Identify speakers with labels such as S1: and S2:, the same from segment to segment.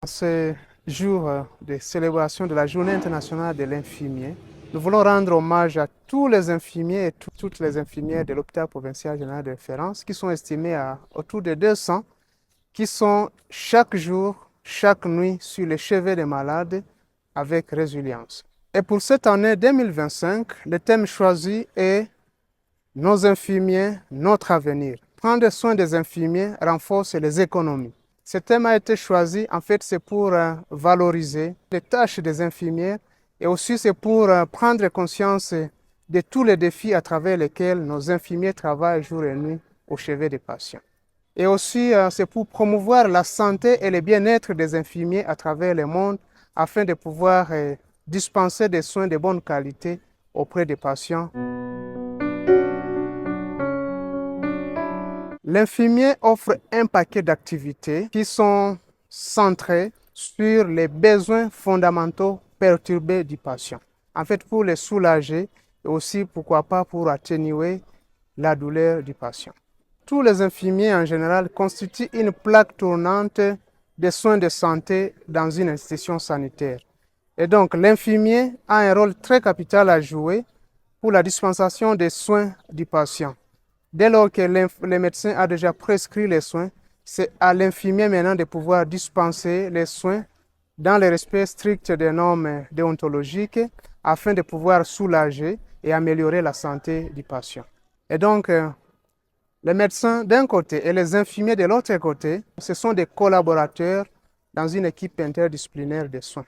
S1: En ce jour de célébration de la Journée internationale de l'infirmier, nous voulons rendre hommage à tous les infirmiers et toutes les infirmières de l'hôpital provincial général de référence qui sont estimés à autour de 200, qui sont chaque jour, chaque nuit sur les chevets des malades avec résilience. Et pour cette année 2025, le thème choisi est Nos infirmiers, notre avenir. Prendre soin des infirmiers renforce les économies. Ce thème a été choisi, en fait, c'est pour valoriser les tâches des infirmières et aussi c'est pour prendre conscience de tous les défis à travers lesquels nos infirmiers travaillent jour et nuit au chevet des patients. Et aussi, c'est pour promouvoir la santé et le bien-être des infirmiers à travers le monde afin de pouvoir dispenser des soins de bonne qualité auprès des patients. L'infirmier offre un paquet d'activités qui sont centrées sur les besoins fondamentaux perturbés du patient. En fait, pour les soulager et aussi, pourquoi pas, pour atténuer la douleur du patient. Tous les infirmiers en général constituent une plaque tournante des soins de santé dans une institution sanitaire. Et donc, l'infirmier a un rôle très capital à jouer pour la dispensation des soins du patient. Dès lors que le médecin a déjà prescrit les soins, c'est à l'infirmier maintenant de pouvoir dispenser les soins dans le respect strict des normes déontologiques afin de pouvoir soulager et améliorer la santé du patient. Et donc, les médecins d'un côté et les infirmiers de l'autre côté, ce sont des collaborateurs dans une équipe interdisciplinaire de soins.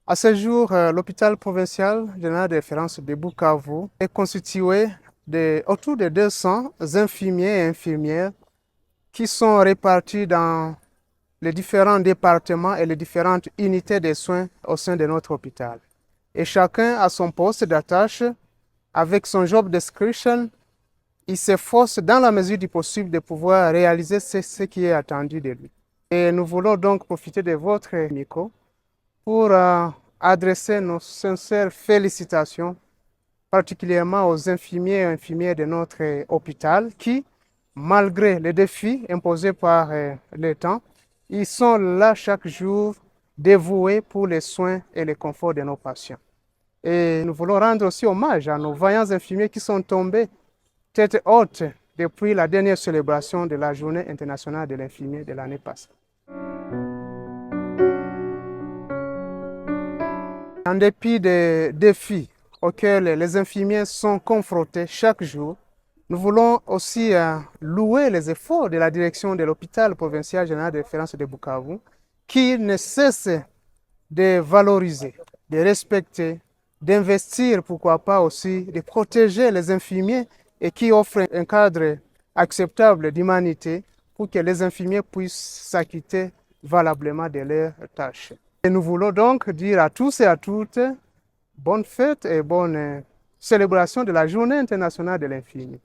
S1: À ce jour, l'hôpital provincial général de référence de Bukavu est constitué autour de 200 infirmiers et infirmières qui sont répartis dans les différents départements et les différentes unités de soins au sein de notre hôpital. Et chacun a son poste d'attache avec son job description. Il s'efforce dans la mesure du possible de pouvoir réaliser ce qui est attendu de lui. Et nous voulons donc profiter de votre micro pour adresser nos sincères félicitations, particulièrement aux infirmiers et infirmières de notre hôpital qui, malgré les défis imposés par le temps, ils sont là chaque jour dévoués pour les soins et le confort de nos patients. Et nous voulons rendre aussi hommage à nos vaillants infirmiers qui sont tombés tête haute depuis la dernière célébration de la Journée internationale de l'infirmier de l'année passée. En dépit des défis auxquels les infirmiers sont confrontés chaque jour, nous voulons aussi louer les efforts de la direction de l'hôpital provincial général de référence de Bukavu, qui ne cesse de valoriser, de respecter, d'investir, pourquoi pas aussi, de protéger les infirmiers et qui offre un cadre acceptable d'humanité pour que les infirmiers puissent s'acquitter valablement de leurs tâches. Et nous voulons donc dire à tous et à toutes bonne fête et bonne célébration de la Journée internationale de l'infirmier.